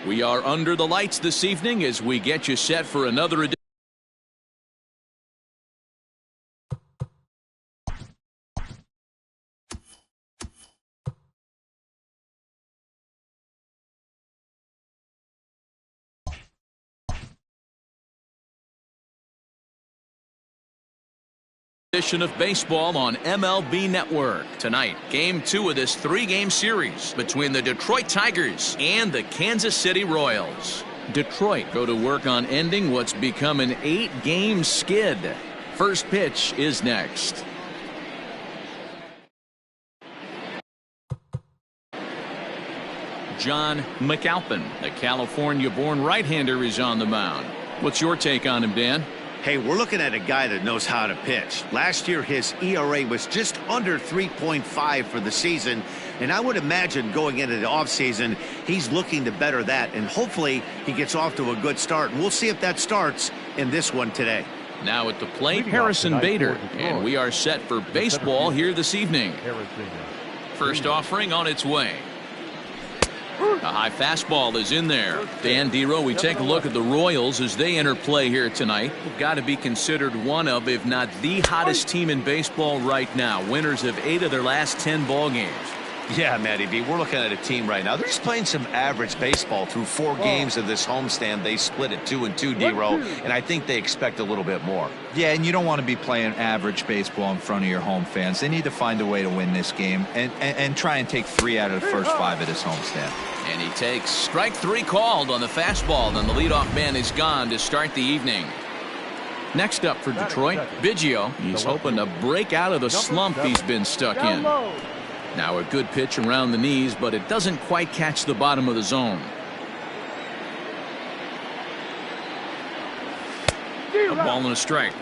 We are under the lights this evening as we get you set for another edition of baseball on MLB Network. Tonight, Game 2 of this 3-game series between the Detroit Tigers and the Kansas City Royals. Detroit go to work on ending what's become an 8-game skid. First pitch is next. John McAlpin, a California-born right-hander, is on the mound. What's your take on him, Dan? Hey, we're looking at a guy that knows how to pitch. Last year, his ERA was just under 3.5 for the season, and I would imagine going into the offseason, he's looking to better that, and hopefully he gets off to a good start, and we'll see if that starts in this one today. Now at the plate, Harrison Bader, and we are set for baseball here this evening. First offering on its way. A high fastball is in there. Dan Dero, we take a look at the Royals as they enter play here tonight. They've got to be considered one of, if not the hottest team in baseball right now. Winners of 8 of their last 10 ball games. Yeah, Matty B, we're looking at a team right now. They're just playing some average baseball through 4 games of this homestand. They split at 2-2, D-Row, and I think they expect a little bit more. Yeah, and you don't want to be playing average baseball in front of your home fans. They need to find a way to win this game and try and take 3 out of the first 5 of this homestand. And he takes strike 3 called on the fastball, and the leadoff man is gone to start the evening. Next up for Detroit, Biggio. He's hoping to break out of the slump he's been stuck in. Now a good pitch around the knees, but it doesn't quite catch the bottom of the zone. A ball and a strike.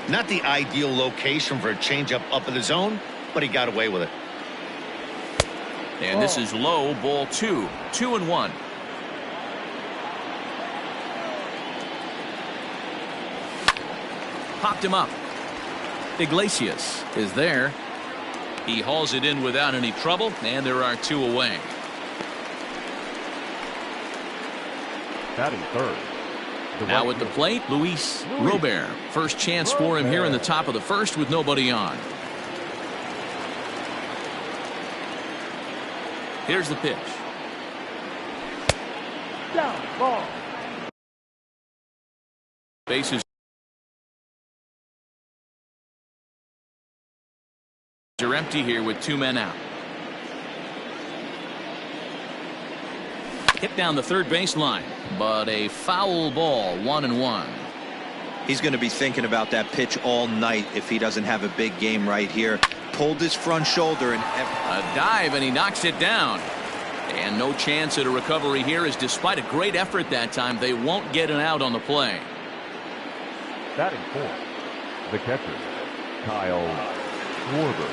Not the ideal location for a changeup up in the zone, but he got away with it. And this is low, ball 2. 2-1. Popped him up. Iglesias is there. He hauls it in without any trouble, and there are 2 away. Batting third. Now at the plate, Luis Robert. First chance for him here in the top of the first with nobody on. Here's the pitch. Down, ball. Bases are empty here with 2 men out. Hit down the third baseline, but a foul ball, 1-1. He's going to be thinking about that pitch all night if he doesn't have a big game right here. Pulled his front shoulder and a dive, and he knocks it down. And no chance at a recovery here, as despite a great effort that time, they won't get an out on the play. Batting fourth, the catcher, Kyle Schwarber.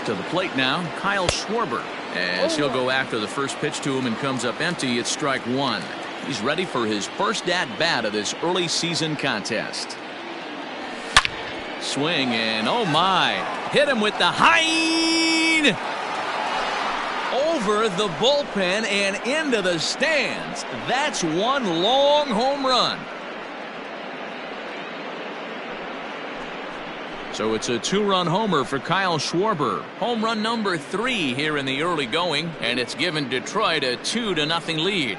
To the plate now, Kyle Schwarber, as he'll go after the first pitch to him and comes up empty. It's strike 1. He's ready for his first at-bat of this early season contest. Swing, and oh my, hit him with the high over the bullpen and into the stands. That's one long home run. So it's a 2-run homer for Kyle Schwarber. Home run number 3 here in the early going, and it's given Detroit a 2-0 lead.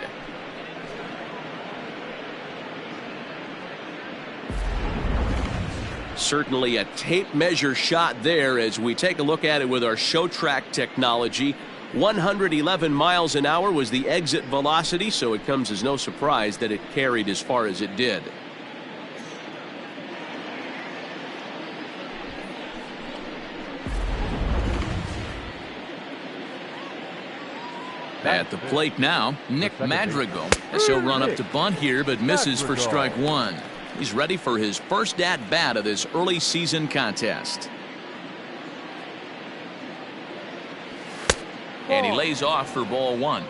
Certainly a tape measure shot there as we take a look at it with our show track technology. 111 miles an hour was the exit velocity, so it comes as no surprise that it carried as far as it did. At the plate now, Nick Madrigal, as he'll run up to bunt here, but misses for strike 1. He's ready for his first at-bat of this early season contest. And he lays off for ball 1.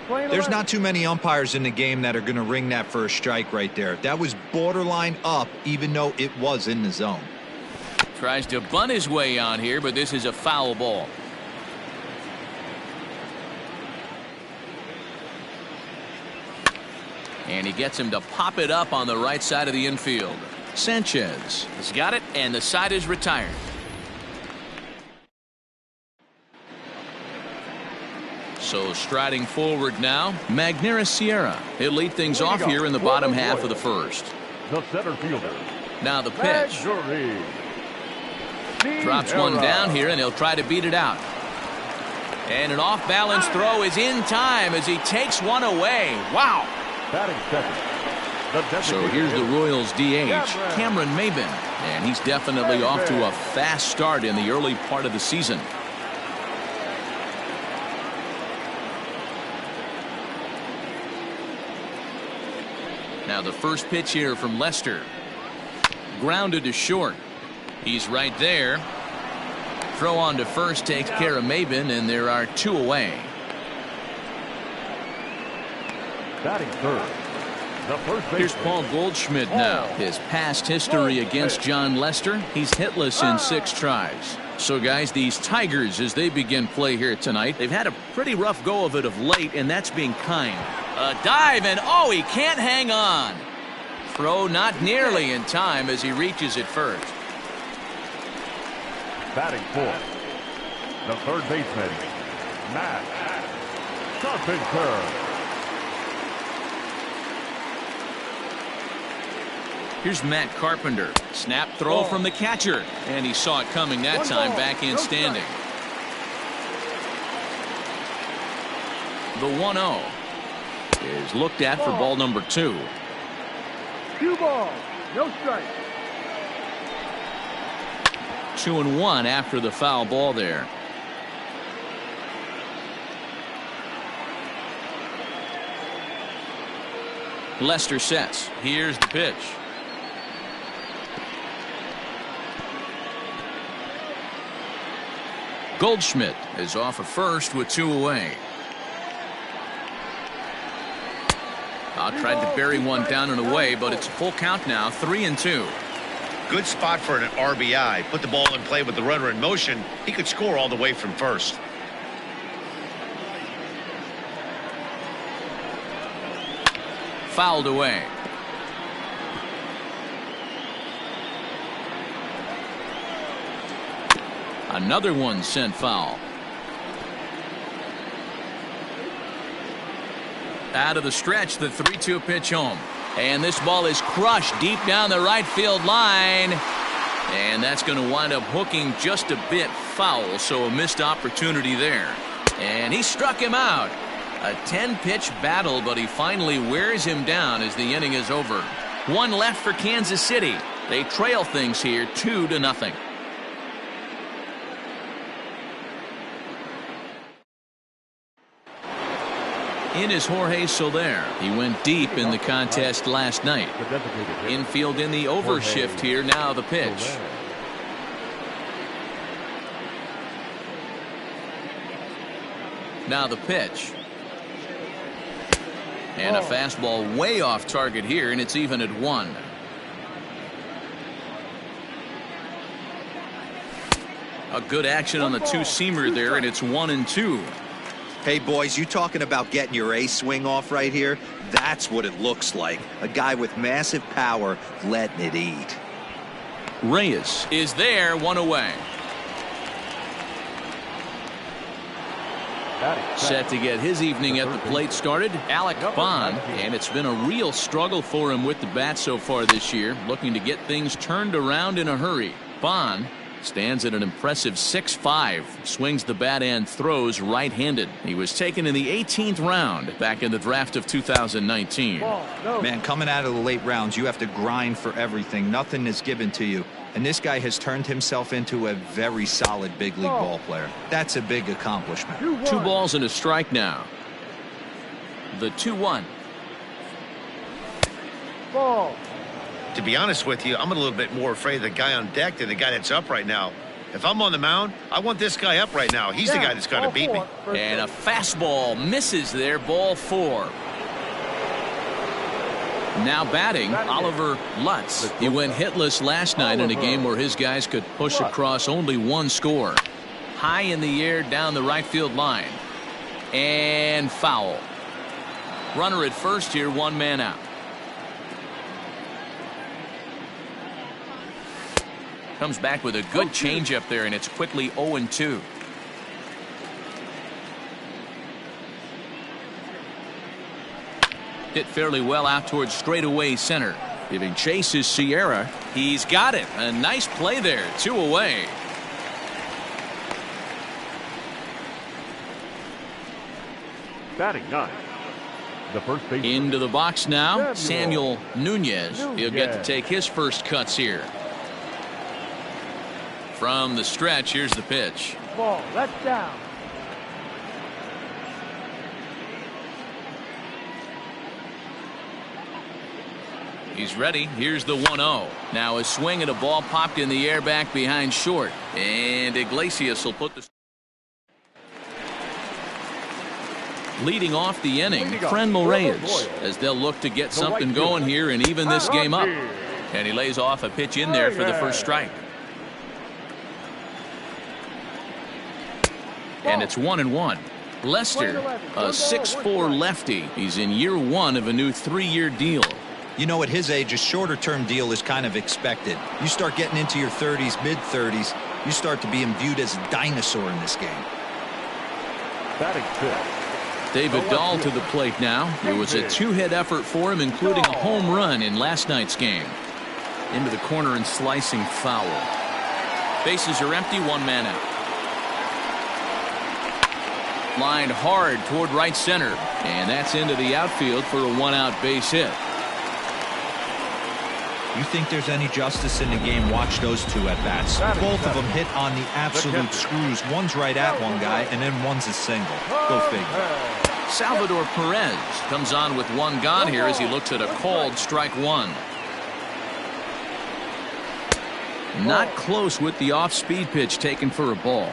There's not too many umpires in the game that are going to ring that first strike right there. That was borderline up, even though it was in the zone. Tries to bunt his way on here, but this is a foul ball. And he gets him to pop it up on the right side of the infield. Sanchez has got it, and the side is retired. So striding forward now, Magneuris Sierra. He'll lead things off here in the bottom half of the first. The center fielder. Now the pitch. Drops one down here, and he'll try to beat it out. And an off-balance throw is in time as he takes one away. Wow. Batting second. So here's the Royals DH, Cameron Maybin. And he's definitely off to a fast start in the early part of the season. Now the first pitch here from Lester. Grounded to short. He's right there. Throw on to first takes care of Maybin, and there are two away. Batting third. The first Here's Paul Goldschmidt now. His past history against John Lester. He's hitless in 6 tries. So guys, these Tigers, as they begin play here tonight, they've had a pretty rough go of it of late, and that's being kind. A dive, and oh, he can't hang on. Throw not nearly in time as he reaches it first. Batting fourth. The third baseman, Matt Carpenter. Here's Matt Carpenter. Snap throw from the catcher. And he saw it coming that time, back in standing. The 1-0 is looked at for ball number 2. 2 balls, no strike. 2-1 after the foul ball there. Lester sets. Here's the pitch. Goldschmidt is off of first with 2 away. Tried to bury one down and away, but it's a full count now, 3-2. Good spot for an RBI. Put the ball in play with the runner in motion. He could score all the way from first. Fouled away. Another one sent foul. Out of the stretch, the 3-2 pitch home. And this ball is crushed deep down the right field line. And that's going to wind up hooking just a bit foul, so a missed opportunity there. And he struck him out. A 10-pitch battle, but he finally wears him down as the inning is over. One left for Kansas City. They trail things here 2-0. In is Jorge Soler. He went deep in the contest last night. Infield in the overshift here. Now the pitch. Now the pitch. And a fastball way off target here, and it's even at 1. A good action on the two-seamer there, and it's 1-2. Hey, boys, you talking about getting your ace swing off right here? That's what it looks like. A guy with massive power letting it eat. Reyes is there, 1 away. Set to get his evening at the plate started, Alec Bond, and it's been a real struggle for him with the bat so far this year, looking to get things turned around in a hurry. Bond stands at an impressive 6'5", swings the bat and throws right-handed. He was taken in the 18th round back in the draft of 2019. Man, coming out of the late rounds, you have to grind for everything. Nothing is given to you. And this guy has turned himself into a very solid big league ball player. That's a big accomplishment. 2 balls and a strike now. The 2-1. Ball. To be honest with you, I'm a little bit more afraid of the guy on deck than the guy that's up right now. If I'm on the mound, I want this guy up right now. He's the guy that's got to beat me. And a fastball misses there, ball 4. Now batting, Oliver Lutz. He went hitless last night in a game where his guys could push across only 1 score. High in the air down the right field line. And foul. Runner at first here, one man out. Comes back with a good changeup there, and it's quickly 0-2. Hit fairly well out towards straightaway center. Giving chase is Sierra. He's got it. A nice play there. 2 away. Batting 9. The first baseman. Into the box now, Samuel Nunez. He'll get to take his first cuts here. From the stretch, here's the pitch. Ball, that's down. He's ready. Here's the 1-0. Now a swing and a ball popped in the air back behind short. And Iglesias will put the... Leading off the inning, Franmil Reyes, as they'll look to get something going here and even this game up. And he lays off a pitch in there for the first strike. And it's 1-1. Lester, a 6'4" lefty. He's in year 1 of a new 3-year deal. You know, at his age, a shorter-term deal is kind of expected. You start getting into your 30s, mid-30s, you start to be viewed as a dinosaur in this game. Batting 5th. David Dahl to the plate now. It was a 2-hit effort for him, including a home run in last night's game. Into the corner and slicing foul. Bases are empty, one man out. Lined hard toward right center, and that's into the outfield for a 1-out base hit. You think there's any justice in the game? Watch those two at bats. Both of them hit on the absolute screws. One's right at one guy, and then one's a single. Go figure. Salvador Perez comes on with one gone here as he looks at a called strike 1. Not close with the off-speed pitch taken for a ball.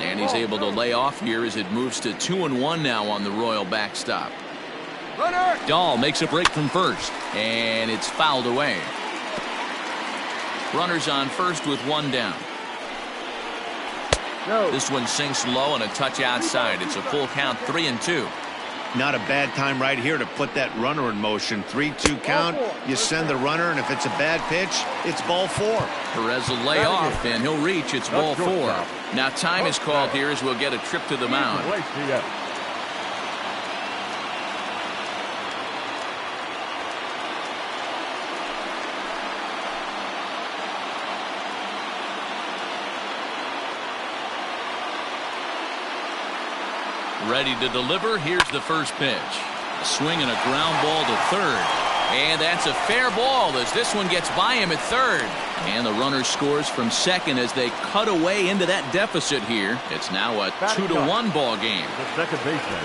And he's able to lay off here as it moves to 2-1 now on the Royal backstop. Dahl makes a break from first, and it's fouled away. Runners on first with one down. This one sinks low and a touch outside. It's a full count, 3-2. Not a bad time right here to put that runner in motion. 3-2 count. You send the runner, and if it's a bad pitch, it's ball 4. Perez will lay off, and he'll reach. It's ball 4. Now time is called here as we'll get a trip to the mound. Ready to deliver. Here's the first pitch. A swing and a ground ball to third. And that's a fair ball as this one gets by him at third. And the runner scores from second as they cut away into that deficit here. It's now a 2-1 ball game. The second baseman,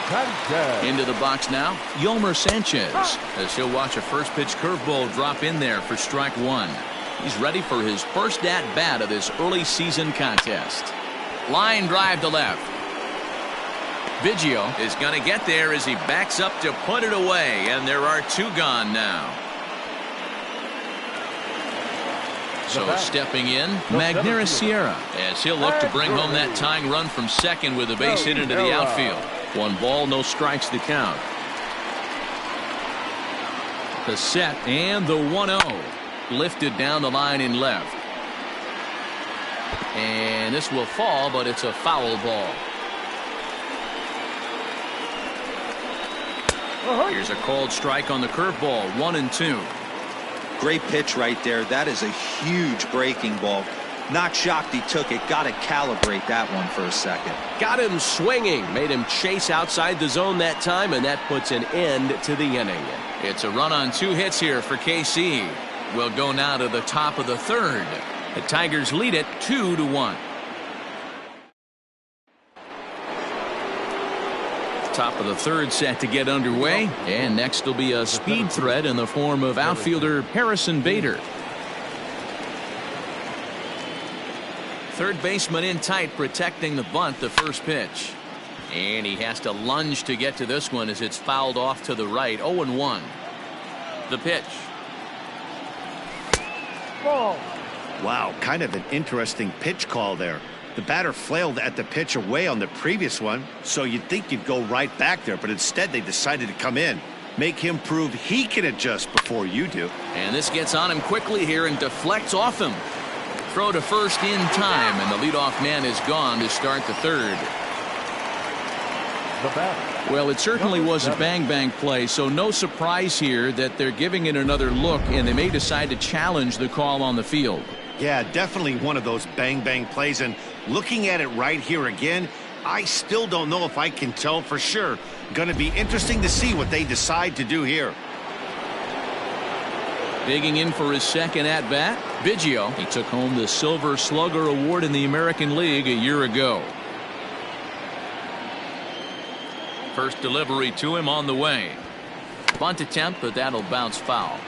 Sanchez. Into the box now, Yolmer Sanchez, as he'll watch a first pitch curveball drop in there for strike 1. He's ready for his first at bat of this early season contest. Line drive to left. Biggio is going to get there as he backs up to put it away, and there are 2 gone now. So stepping in, Magneuris Sierra, as he'll look to bring home that tying run from second with a base hit into the outfield. 1 ball, no strikes to count. The set and the 1-0. Lifted down the line in left. And this will fall, but it's a foul ball. Here's a called strike on the curveball, 1-2. Great pitch right there. That is a huge breaking ball. Not shocked he took it. Got to calibrate that one for a second. Got him swinging. Made him chase outside the zone that time, and that puts an end to the inning. It's a run on 2 hits here for KC. We'll go now to the top of the third. The Tigers lead it 2-1. Top of the third set to get underway, and next will be a speed threat in the form of outfielder Harrison Bader. Third baseman in tight, protecting the bunt, the first pitch. And he has to lunge to get to this one as it's fouled off to the right. 0-1. The pitch. Ball. Wow, kind of an interesting pitch call there. The batter flailed at the pitch away on the previous one, so you'd think you'd go right back there, but instead they decided to come in. Make him prove he can adjust before you do. And this gets on him quickly here and deflects off him. Throw to first in time, and the leadoff man is gone to start the third. Well, it certainly was a bang-bang play, so no surprise here that they're giving it another look, and they may decide to challenge the call on the field. Yeah, definitely one of those bang-bang plays, and looking at it right here again, I still don't know if I can tell for sure. Going to be interesting to see what they decide to do here. Digging in for his second at-bat, Biggio. He took home the Silver Slugger Award in the American League a year ago. First delivery to him on the way. Bunt attempt, but that'll bounce foul.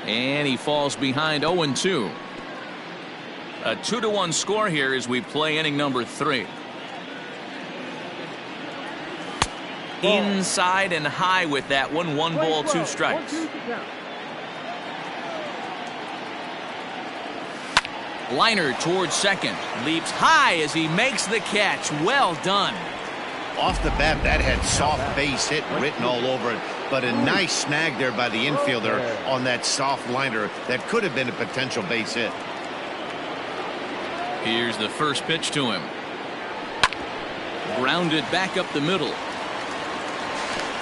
And he falls behind 0-2. A 2-1 score here as we play inning number 3. Inside and high with that one. 1 ball, 2 strikes. Liner towards second. Leaps high as he makes the catch. Well done. Off the bat, that had soft base hit written all over it, but a nice snag there by the infielder on that soft liner that could have been a potential base hit. Here's the first pitch to him. Grounded back up the middle.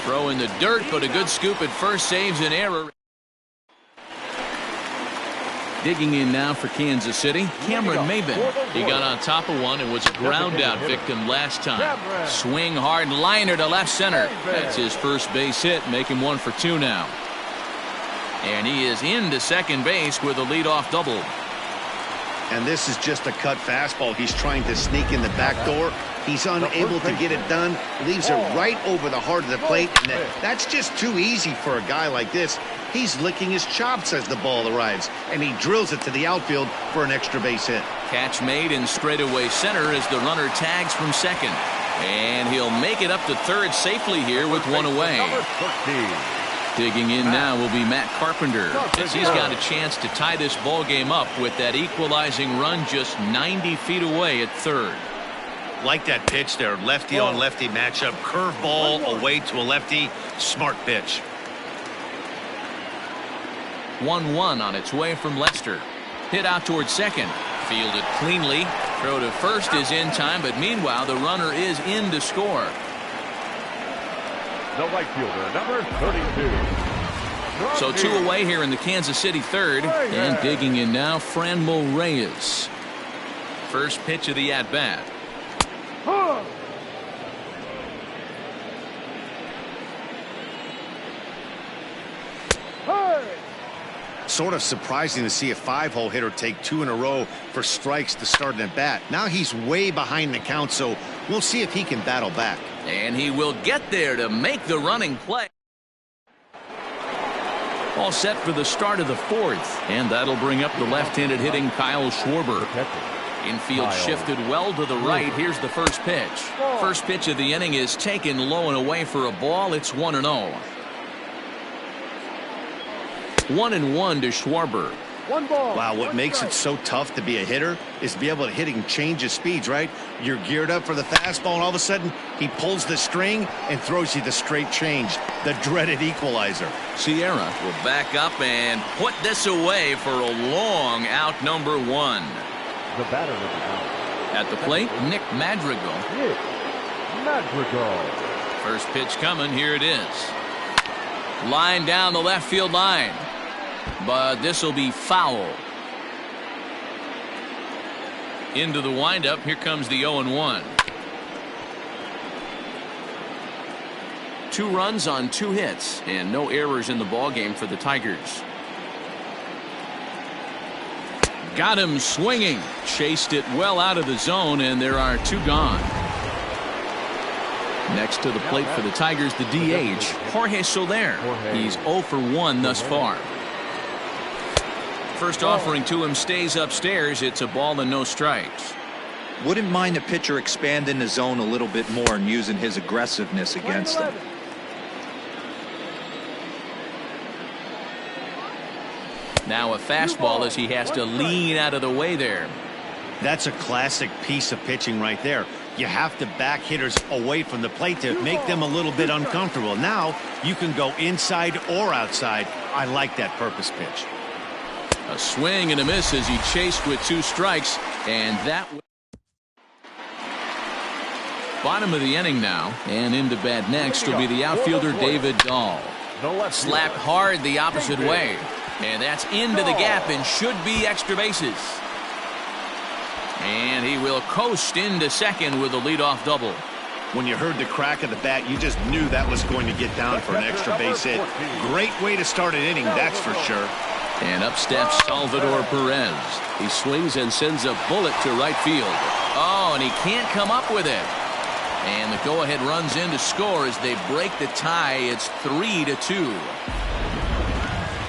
Throw in the dirt, but a good scoop at first saves an error. Digging in now for Kansas City, Cameron Maybin. He got on top of one and was a ground out victim last time. Swing hard liner to left center. That's his first base hit, making 1 for 2 now. And he is into second base with a leadoff double. And this is just a cut fastball. He's trying to sneak in the back door. He's unable to get it done. Leaves it right over the heart of the plate. And that's just too easy for a guy like this. He's licking his chops as the ball arrives. And he drills it to the outfield for an extra base hit. Catch made in straightaway center as the runner tags from second. And he'll make it up to third safely here with 1 away. Digging in now will be Matt Carpenter, as he's got a chance to tie this ball game up with that equalizing run just 90 feet away at third. Like that pitch there, lefty on lefty matchup, curveball away to a lefty, smart pitch. 1-1 on its way from Lester. Hit out towards second. Fielded cleanly. Throw to first is in time, but meanwhile the runner is in to score. The right fielder, number 32. So 2 away here in the Kansas City third. And digging in now, Franmil Reyes. First pitch of the at-bat. Sort of surprising to see a 5-hole hitter take 2 in a row for strikes to start an at-bat. Now he's way behind the count, so we'll see if he can battle back. And he will get there to make the running play. All set for the start of the 4th. And that'll bring up the left-handed hitting Kyle Schwarber. Infield shifted well to the right. Here's the first pitch. First pitch of the inning is taken low and away for a ball. It's 1-0. 1-1 to Schwarber. Wow, what makes it so tough to be a hitter is to be able to hit and change his speeds, right? You're geared up for the fastball, and all of a sudden, he pulls the string and throws you the straight change, the dreaded equalizer. Sierra will back up and put this away for a long out, number 1. The batter at the plate, Nick Madrigal. First pitch coming. Here it is. Line down the left field line. But this will be foul. Into the windup. Here comes the 0-1. 2 runs on 2 hits and no errors in the ballgame for the Tigers. Got him swinging. Chased it well out of the zone, and there are 2 gone. Next to the plate for the Tigers, the DH, Jorge Soler. He's 0 for 1 thus far. First offering to him stays upstairs. It's a ball and no strikes. Wouldn't mind the pitcher expanding the zone a little bit more and using his aggressiveness against them. Now a fastball as he has to lean out of the way there. That's a classic piece of pitching right there. You have to back hitters away from the plate to make them a little bit uncomfortable. Now you can go inside or outside. I like that purpose pitch. A swing and a miss as he chased with 2 strikes, and that bottom of the inning now, and into bat next will be the outfielder David Dahl. Slapped hard the opposite way, and that's into the gap and should be extra bases. And he will coast into second with a leadoff double. When you heard the crack of the bat, you just knew that was going to get down for an extra base hit. Great way to start an inning, that's for sure. And up steps Salvador Perez. He swings and sends a bullet to right field. Oh, and he can't come up with it. And the go-ahead runs in to score as they break the tie. It's 3-2.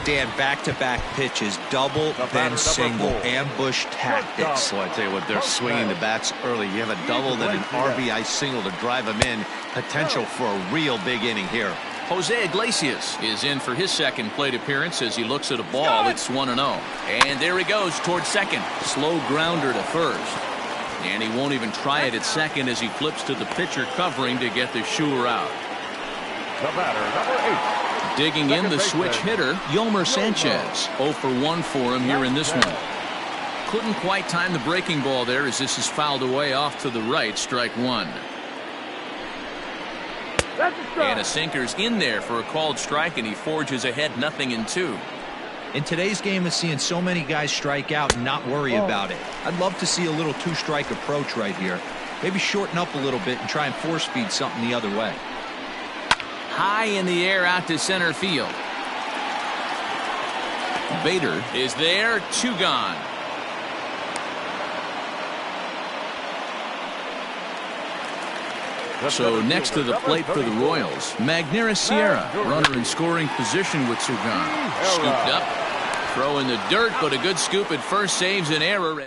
Dan, back-to-back pitches, double, then single, ambush tactics. Boy, I tell you what, they're swinging the bats early. You have a double, then an RBI single to drive them in. Potential for a real big inning here. Jose Iglesias is in for his second plate appearance as he looks at a ball. It's 1-0. And there he goes towards second. Slow grounder to first. And he won't even try it at second as he flips to the pitcher covering to get the shooter out. The batter, number 8. Digging in the switch hitter, Yolmer Sanchez. 0 for 1 for him here in this one. Couldn't quite time the breaking ball there as this is fouled away off to the right. Strike 1. And a sinker's in there for a called strike, and he forges ahead 0-2. In today's game of seeing so many guys strike out and not worry about it, I'd love to see a little 2-strike approach right here. Maybe shorten up a little bit and try and force feed something the other way. High in the air out to center field. Bader is there, 2 gone. So next to the plate for the Royals, Magneuris Sierra, runner in scoring position with 2 gone. Scooped up, throw in the dirt, but a good scoop at first, saves an error.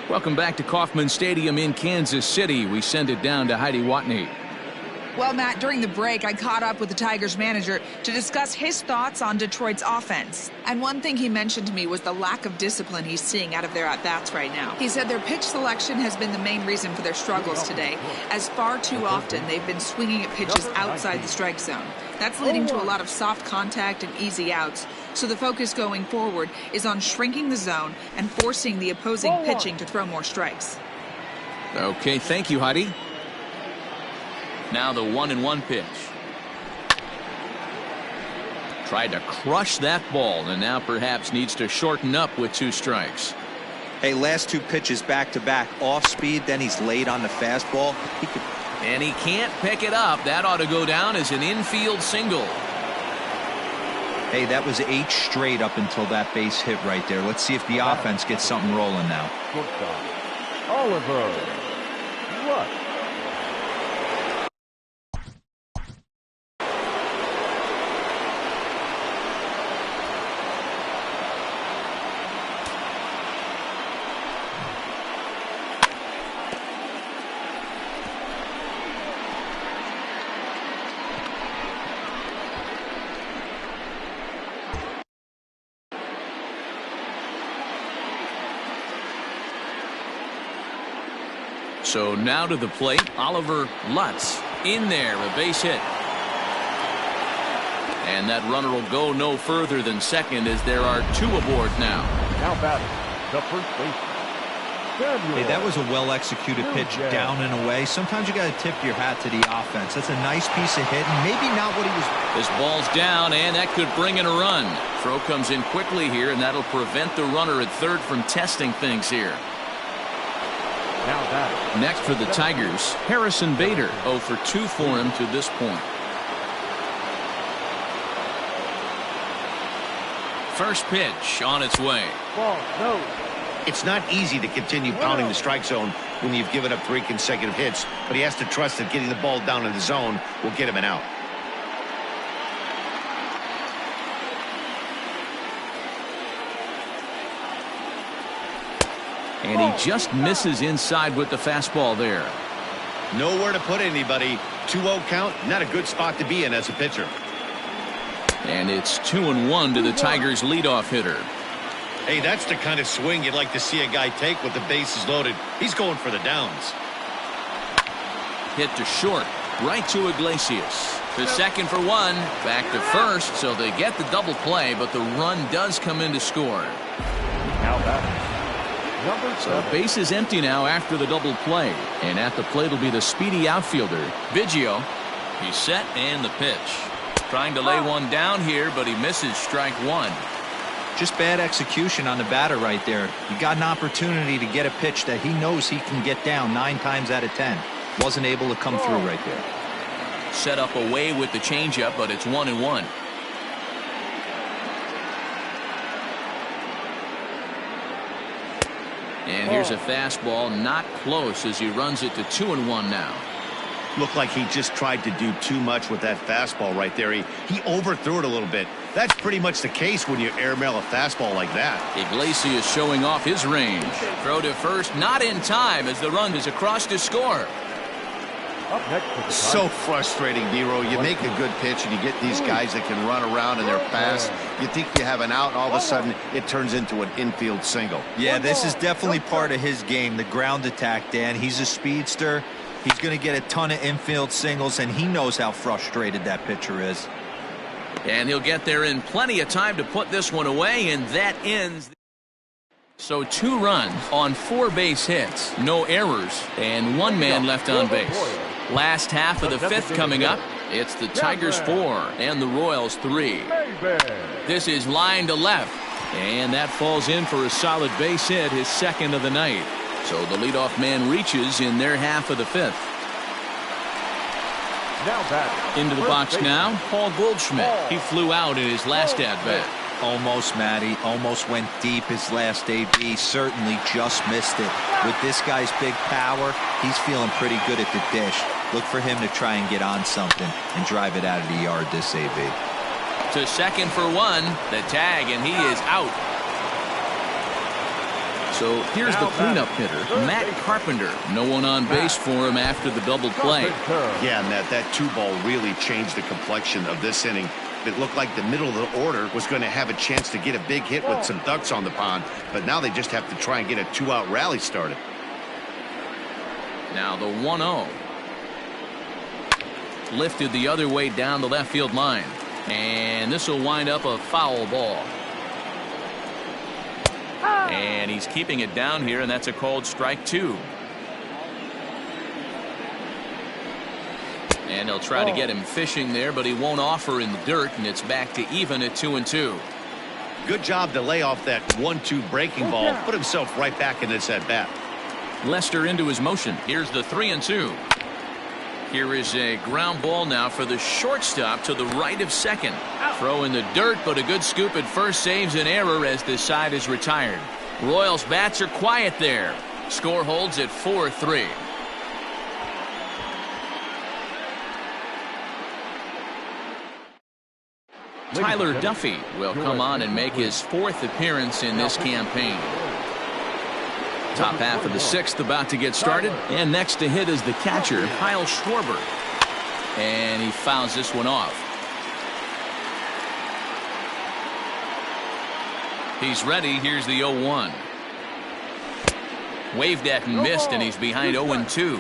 Welcome back to Kauffman Stadium in Kansas City. We send it down to Heidi Watney. Well, Matt, during the break, I caught up with the Tigers manager to discuss his thoughts on Detroit's offense. And one thing he mentioned to me was the lack of discipline he's seeing out of their at-bats right now. He said their pitch selection has been the main reason for their struggles today, as far too often they've been swinging at pitches outside the strike zone. That's leading to a lot of soft contact and easy outs. So the focus going forward is on shrinking the zone and forcing the opposing pitching to throw more strikes. Okay, thank you, Heidi. Now the 1-1 pitch. Tried to crush that ball, and now perhaps needs to shorten up with 2 strikes. Hey, last 2 pitches back-to-back off speed, then he's late on the fastball. And he can't pick it up. That ought to go down as an infield single. Hey, that was 8 straight up until that base hit right there. Let's see if the offense gets something rolling now. Oliver. What? So now to the plate, Oliver Lutz in there, a base hit. And that runner will go no further than second as there are 2 aboard now. Now batting, the first baseman. Hey, that was a well-executed pitch down and away. Sometimes you got to tip your hat to the offense. That's a nice piece of hitting. Maybe not what he was. This ball's down, and that could bring in a run. Throw comes in quickly here, and that'll prevent the runner at third from testing things here. Next for the Tigers, Harrison Bader, 0 for 2 for him to this point. First pitch on its way. It's not easy to continue pounding the strike zone when you've given up 3 consecutive hits, but he has to trust that getting the ball down in the zone will get him an out. And he just misses inside with the fastball there. Nowhere to put anybody. 2-0 count, not a good spot to be in as a pitcher. And it's 2-1 to the Tigers leadoff hitter. Hey, that's the kind of swing you'd like to see a guy take with the bases loaded. He's going for the downs. Hit to short, right to Iglesias. To second for one, back to first, so they get the double play, but the run does come in to score. Now batting. Number 7. So base is empty now after the double play, and at the plate will be the speedy outfielder, Biggio. He's set and the pitch. Trying to lay one down here, but he misses strike one. Just bad execution on the batter right there. He got an opportunity to get a pitch that he knows he can get down 9 times out of 10. Wasn't able to come through right there. Set up away with the changeup, but it's 1-1. And here's a fastball, not close, as he runs it to 2-1 now. Looked like he just tried to do too much with that fastball right there. He overthrew it a little bit. That's pretty much the case when you airmail a fastball like that. Iglesias showing off his range. Throw to first, not in time, as the run is across to score. Up next for the So Tigers. frustrating, Nero. You make a good pitch and you get these guys that can run around and they're fast. You think you have an out, and all of a sudden it turns into an infield single. Yeah, this is definitely part of his game, the ground attack, Dan. He's a speedster. He's going to get a ton of infield singles, and he knows how frustrated that pitcher is. And he'll get there in plenty of time to put this one away, and that ends. So 2 runs on 4 base hits, no errors, and 1 man left on base. Last half of the 5th coming up. It's the Tigers 4 and the Royals 3. This is line to left, and that falls in for a solid base hit, his 2nd of the night. So the leadoff man reaches in their half of the 5th. Now batting. Into the box now, Paul Goldschmidt. He flew out in his last at-bat. Almost, Matty. Almost went deep his last AB. Certainly just missed it. With this guy's big power, he's feeling pretty good at the dish. Look for him to try and get on something and drive it out of the yard this AB. To second for one, the tag, and he is out. So here's the cleanup hitter, Matt Carpenter. No one on base for him after the double play. Yeah, Matt, that 2-ball really changed the complexion of this inning. It looked like the middle of the order was going to have a chance to get a big hit with some ducks on the pond, but now they just have to try and get a 2-out rally started. Now the 1-0. Lifted the other way down the left field line. And this will wind up a foul ball. And he's keeping it down here, and that's a called strike 2. And they'll try to get him fishing there, but he won't offer in the dirt, and it's back to even at 2-2. Good job to lay off that 1-2 breaking ball, put himself right back in this at bat. Lester into his motion. Here's the 3-2. Here is a ground ball now for the shortstop to the right of second. Throw in the dirt, but a good scoop at first saves an error as this side is retired. Royals bats are quiet there. Score holds at 4-3. Tyler Duffy will come on and make his 4th appearance in this campaign. Top half of the 6th about to get started, and next to hit is the catcher, Kyle Schwarber. And he fouls this one off. He's ready. Here's the 0-1. Waved at and missed, and he's behind 0-2.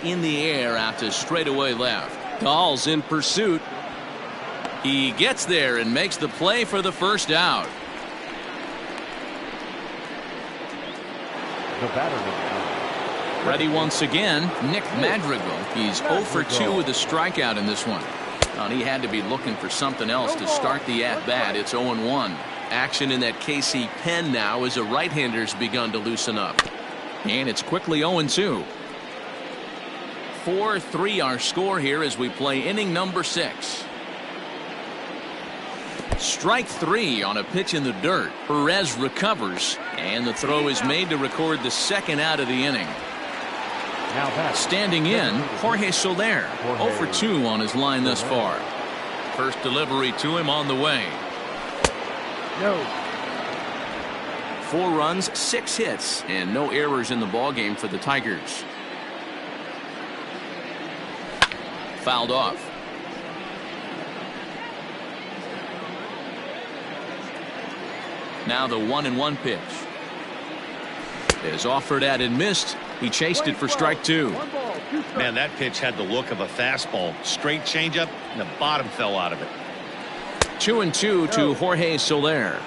In the air out to straightaway left. Dahl's in pursuit. He gets there and makes the play for the first out. The batter. Ready once again, Nick Madrigal. He's 0 for 2 with a strikeout in this one. And he had to be looking for something else to start the at-bat. It's 0-1. Action in that KC pen now as a right-hander's begun to loosen up. And it's quickly 0-2. 4-3 our score here as we play inning number 6. Strike 3 on a pitch in the dirt. Perez recovers, and the throw is made to record the 2nd out of the inning. Standing in, Jorge Soler, 0 for 2 on his line thus far. First delivery to him on the way. 4 runs, 6 hits, and no errors in the ballgame for the Tigers. fouled off. Now the 1-1 pitch is offered at and missed. He chased it for strike 2. Man, that pitch had the look of a fastball. Straight changeup, and the bottom fell out of it. 2-2 to Jorge Soler.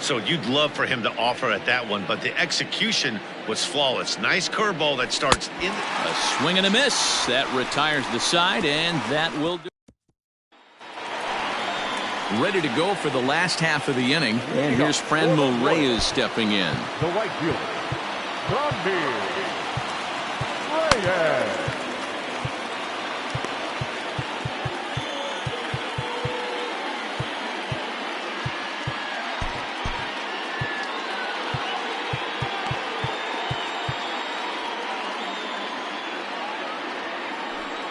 So you'd love for him to offer at that one, but the execution was flawless. Nice curveball that starts in. A swing and a miss. That retires the side, and that will do. Ready to go for the last half of the inning. And here's Franmil Reyes stepping in. The right fielder, Franmil Reyes.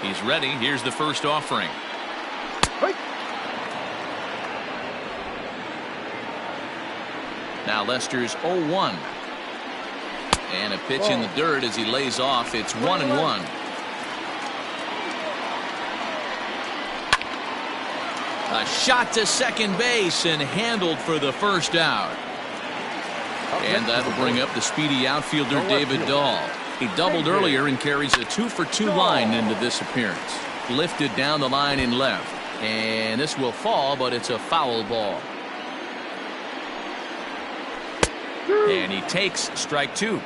He's ready. Here's the first offering. Now Lester's 0-1. And a pitch in the dirt as he lays off. It's 1-1. A shot to second base and handled for the first out. And that'll bring up the speedy outfielder David Dahl. He doubled earlier and carries a 2-for-2 line into this appearance. Lifted down the line in left. And this will fall, but it's a foul ball. And he takes strike 2.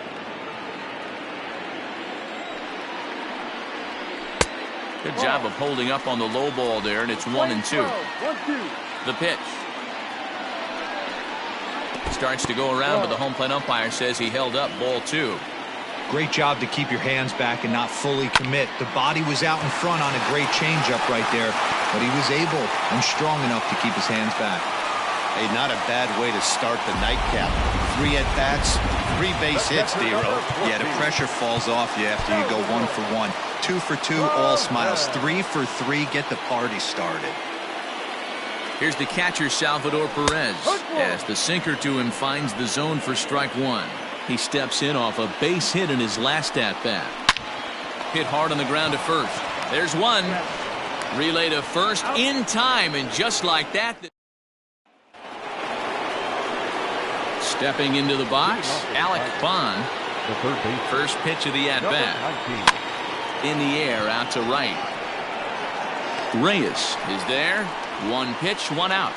Good job of holding up on the low ball there, and it's 1-2. The pitch. Starts to go around, but the home plate umpire says he held up ball 2. Great job to keep your hands back and not fully commit. The body was out in front on a great changeup right there, but he was able and strong enough to keep his hands back. Hey, not a bad way to start the nightcap. 3 at-bats, 3 base hits, Dero. Yeah, the pressure falls off you after you go 1 for 1. 2 for 2, all smiles. 3 for 3, get the party started. Here's the catcher, Salvador Perez, as the sinker to him finds the zone for strike 1. He steps in off a base hit in his last at-bat. Hit hard on the ground to first. There's one. Relay to first in time, and just like that. Stepping into the box, Alec Bond. First pitch of the at-bat. In the air, out to right. Reyes is there. 1 pitch, 1 out.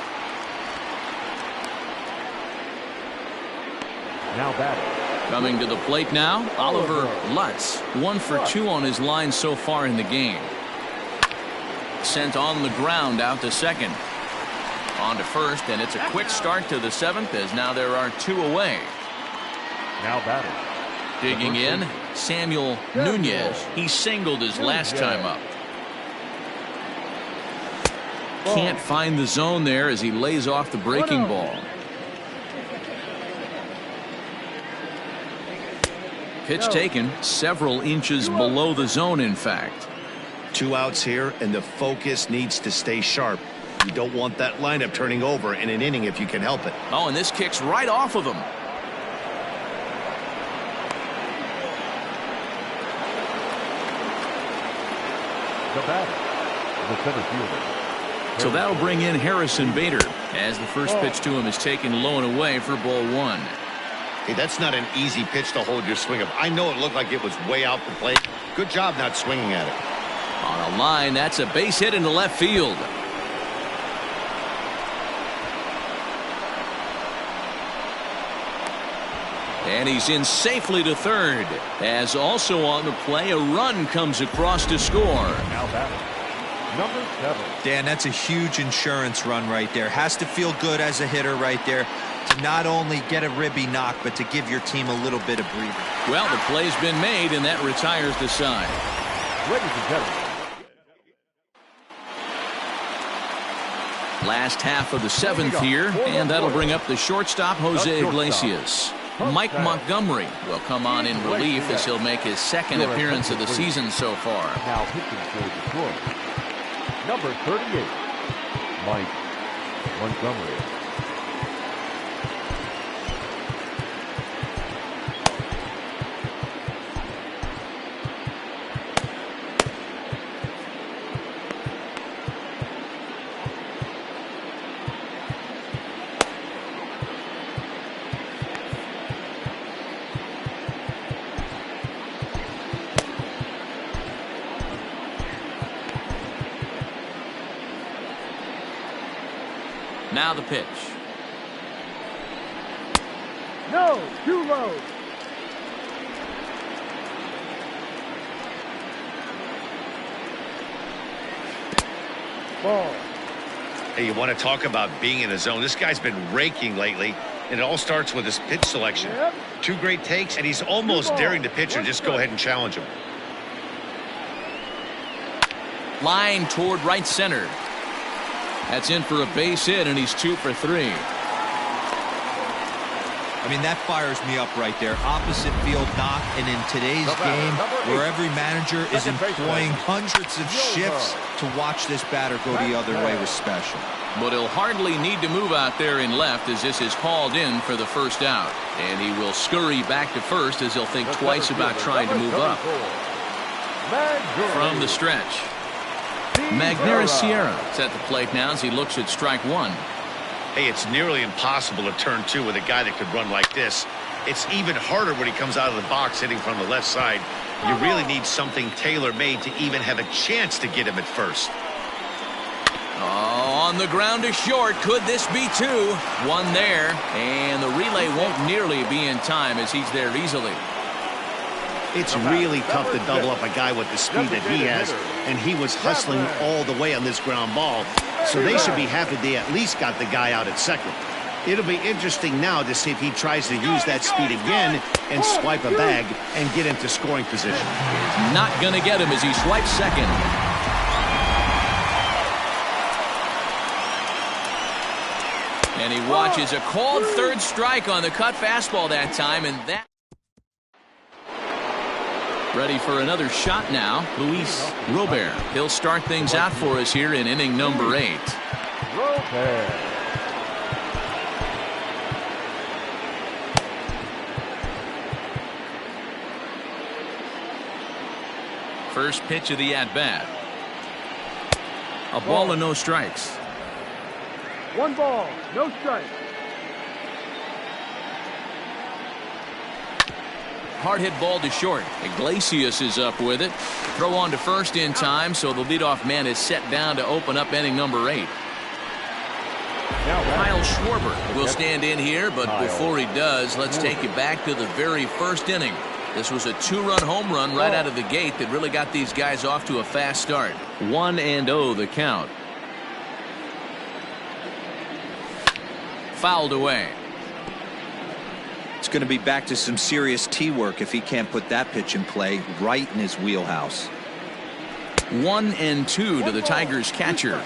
Now batting. Coming to the plate now, Oliver Lutz. 1 for 2 on his line so far in the game. Sent on the ground out to second. On to first, and it's a quick start to the 7th as now there are 2 away. Now batting. Digging in, Samuel Nunez. He singled his last time up. Can't find the zone there as he lays off the breaking ball. Pitch taken several inches below the zone, in fact. 2 outs here, and the focus needs to stay sharp. You don't want that lineup turning over in an inning if you can help it. Oh, and this kicks right off of him. The batter, the center fielder. So that'll bring in Harrison Bader as the first pitch to him is taken low and away for ball 1. Hey, that's not an easy pitch to hold your swing up. I know it looked like it was way out the plate. Good job not swinging at it. On a line, that's a base hit into left field. And he's in safely to third. As also on the play, a run comes across to score. Now batting. Number 7. Dan, that's a huge insurance run right there. Has to feel good as a hitter right there to not only get a ribby knock, but to give your team a little bit of breathing. Well, the play's been made, and that retires the side. Ladies and gentlemen. Last half of the 7th here, and that'll bring up the shortstop, Jose Iglesias. Mike Montgomery will come on in relief as he'll make his 2nd appearance of the season so far. Now pitching for Detroit. Number 38, Mike Montgomery. Now the pitch. No, too low. Ball. Hey, you want to talk about being in the zone? This guy's been raking lately, and it all starts with his pitch selection. Yep. 2 great takes, and he's almost daring the pitcher just go ahead and challenge him. Line toward right center. That's in for a base hit, and he's 2 for 3. I mean, that fires me up right there. Opposite field knock, and in today's game, where every manager is employing hundreds of shifts to watch this batter go the other way was special. But he'll hardly need to move out there in left as this is called in for the first out. And he will scurry back to first as he'll think twice about trying to move up. From the stretch, Magneuris Sierra is at the plate now as he looks at strike 1. Hey, it's nearly impossible to turn 2 with a guy that could run like this. It's even harder when he comes out of the box hitting from the left side. You really need something tailor-made to even have a chance to get him at first. Oh, on the ground to short. Could this be 2? 1 there, and the relay won't nearly be in time as he's there easily. It's really tough to double up a guy with the speed that he has, and he was hustling all the way on this ground ball. So they should be happy they at least got the guy out at second. It'll be interesting now to see if he tries to use that speed again and swipe a bag and get into scoring position. Not going to get him as he swipes second. And he watches a called third strike on the cut fastball that time, and that. Ready for another shot now, Luis Robert. He'll start things out for us here in inning number 8. Robert. First pitch of the at-bat. A ball and no strikes. 1 ball, no strike. Hard hit ball to short. Iglesias is up with it. Throw on to first in time, so the leadoff man is set down to open up inning number 8. Kyle Schwarber will stand in here, but before he does, let's take you back to the very first inning. This was a 2-run home run right out of the gate that really got these guys off to a fast start. 1-0 the count. Fouled away. It's going to be back to some serious tee work if he can't put that pitch in play right in his wheelhouse. 1-2 to the Tigers catcher.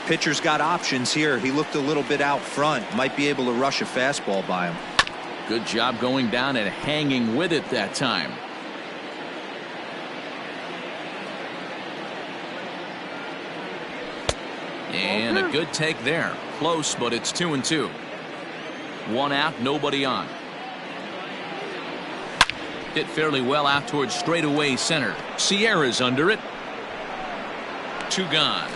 Pitcher's got options here. He looked a little bit out front. Might be able to rush a fastball by him. Good job going down and hanging with it that time. And a good take there. Close, but it's 2-2. 1 out, nobody on. Hit fairly well out towards straightaway center. Sierra's under it. 2 gone.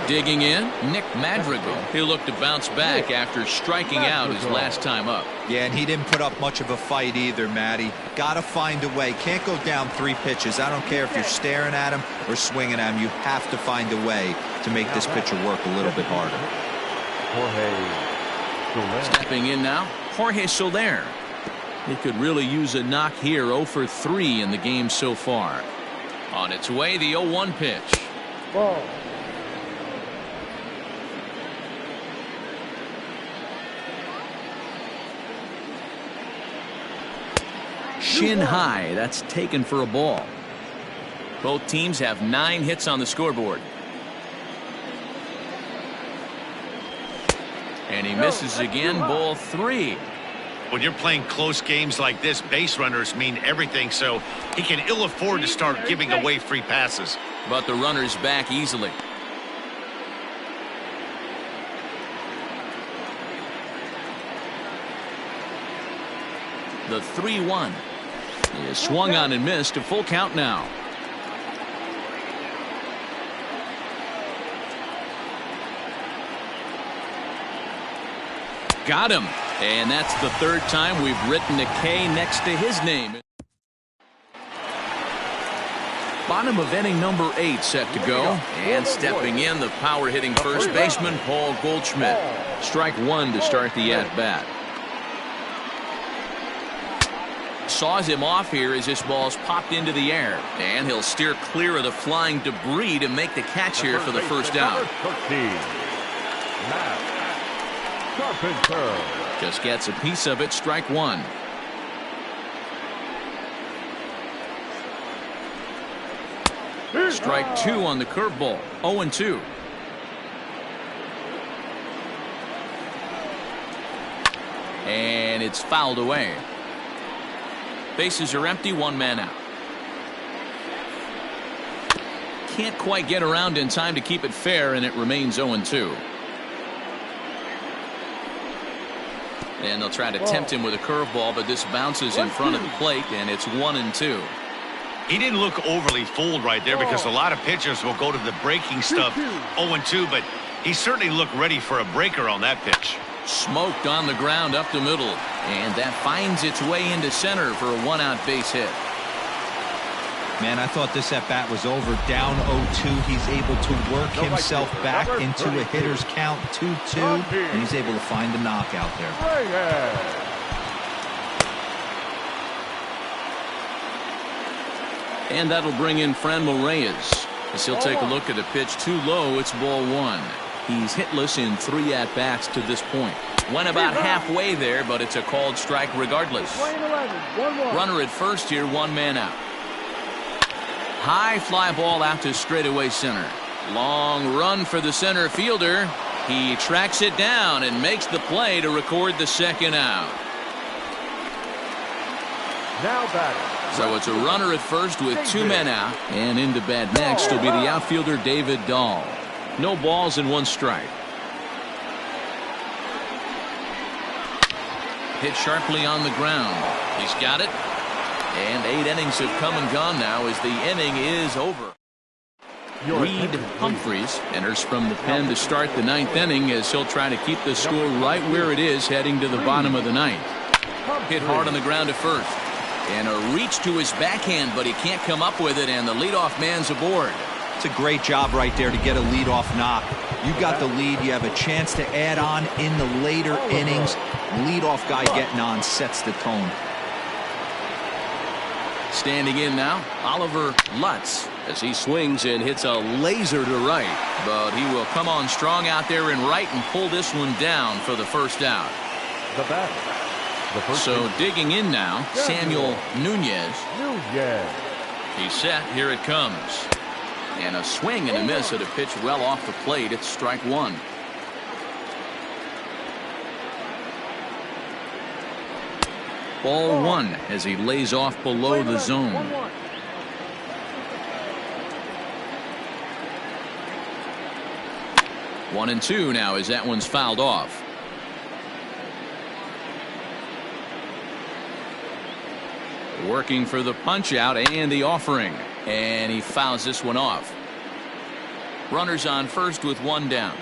Digging in, Nick Madrigal. He'll look to bounce back after striking out his last time up. Yeah, and he didn't put up much of a fight either, Matty. Got to find a way. Can't go down 3 pitches. I don't care if you're staring at him or swinging at him. You have to find a way to make this pitcher work a little bit harder. Stepping in now, Jorge Soler. He could really use a knock here. 0 for 3 in the game so far. On its way, the 0-1 pitch. Ball. Shin high. That's taken for a ball. Both teams have 9 hits on the scoreboard. And he misses again. Ball 3. When you're playing close games like this, base runners mean everything, so he can ill afford to start giving away free passes. But the runner's back easily. The 3-1 is swung on and missed. A full count now. Got him. And that's the 3rd time we've written a K next to his name. Bottom of inning number 8 set to go. And stepping in, the power-hitting first baseman, Paul Goldschmidt. Strike 1 to start the at-bat. Saws him off here as this ball's popped into the air. And he'll steer clear of the flying debris to make the catch here for the first out. Just gets a piece of it, strike 1. Strike 2 on the curveball. 0-2. And it's fouled away. Bases are empty, 1 man out. Can't quite get around in time to keep it fair, and it remains 0-2. And they'll try to tempt him with a curveball, but this bounces in front of the plate, and it's 1-2. He didn't look overly fooled right there because a lot of pitchers will go to the breaking stuff 0-2, but he certainly looked ready for a breaker on that pitch. Smoked on the ground up the middle, and that finds its way into center for a 1-out base hit. Man, I thought this at-bat was over. Down 0-2. He's able to work himself back into a hitter's count 2-2, and he's able to find the knockout there. And that'll bring in Franmil Reyes as he'll take a look at a pitch too low. It's ball 1. He's hitless in 3 at-bats to this point. Went about halfway there, but it's a called strike regardless. Runner at first here, 1 man out. High fly ball out to straightaway center. Long run for the center fielder. He tracks it down and makes the play to record the 2nd out. Now batting. So it's a runner at first with 2 men out, and into bat next will be the outfielder David Dahl. No balls and 1 strike. Hit sharply on the ground. He's got it. And 8 innings have come and gone now as the inning is over. Reed Humphreys enters from the pen to start the 9th inning as he'll try to keep the score right where it is heading to the bottom of the 9th. Hit hard on the ground at first. And a reach to his backhand, but he can't come up with it, and the leadoff man's aboard. It's a great job right there to get a leadoff knock. You got the lead. You have a chance to add on in the later innings. Leadoff guy getting on sets the tone. Standing in now, Oliver Lutz, as he swings and hits a laser to right. But he will come on strong out there in right and pull this one down for the first out. The batter. So digging in now, Samuel Nunez. He's set. Here it comes. And a swing and a miss at a pitch well off the plate. It's strike 1. Ball 1 as he lays off below the zone. 1-2 now as that one's fouled off. Working for the punch out and the offering, and he fouls this one off. Runners on first with 1 down.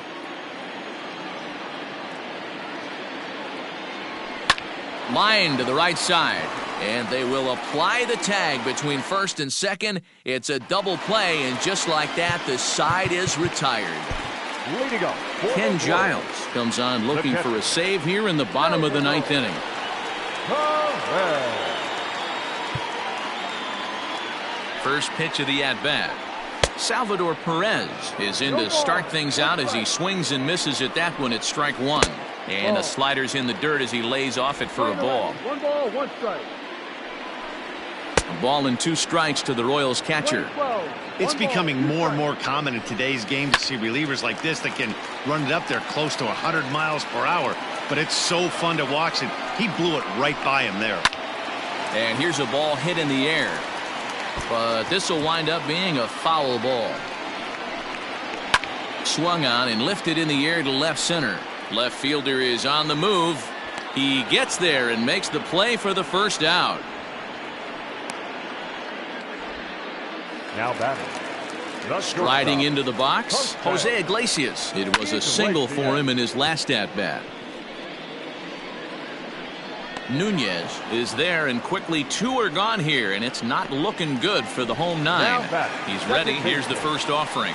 Line to the right side, and they will apply the tag between first and second. It's a double play, and just like that, the side is retired. Ken Giles comes on looking for a save here in the bottom of the 9th inning. First pitch of the at-bat. Salvador Perez is in to start things out as he swings and misses at that one at strike 1. And the slider's in the dirt as he lays off it for a ball. 1 ball, 1 strike. A ball and 2 strikes to the Royals catcher. It's becoming more and more common in today's game to see relievers like this that can run it up there close to 100 miles per hour. But it's so fun to watch it. He blew it right by him there. And here's a ball hit in the air. But this will wind up being a foul ball. Swung on and lifted in the air to left center. Left fielder is on the move. He gets there and makes the play for the first out. Now batting. Striding into the box, Jose Iglesias. It was a single for him in his last at-bat. Nunez is there, and quickly 2 are gone here, and it's not looking good for the home 9. He's ready. Here's the first offering.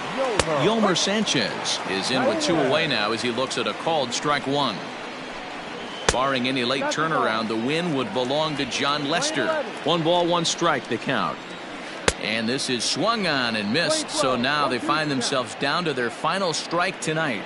Yolmer Sanchez is in with 2 away now as he looks at a called strike 1. Barring any late turnaround, the win would belong to John Lester. 1 ball, 1 strike, the count. And this is swung on and missed, so now they find themselves down to their final strike tonight.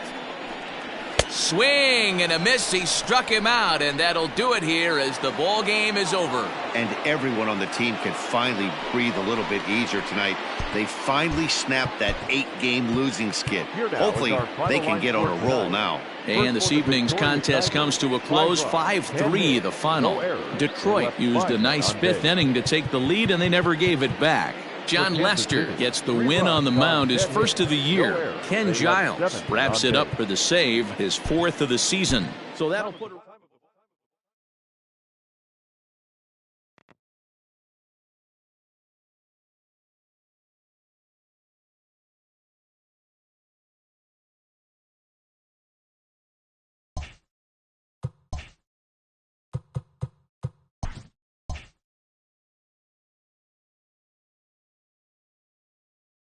Swing and a miss. He struck him out, and that'll do it here as the ball game is over. And everyone on the team can finally breathe a little bit easier tonight. They finally snapped that 8-game losing skid. Hopefully they can get on a roll now. And this evening's contest comes to a close. 5-3 the final. Detroit used a nice 5th inning to take the lead, and they never gave it back. John Lester gets the win on the mound, his first of the year. Ken Giles wraps it up for the save, his 4th of the season. So that'll put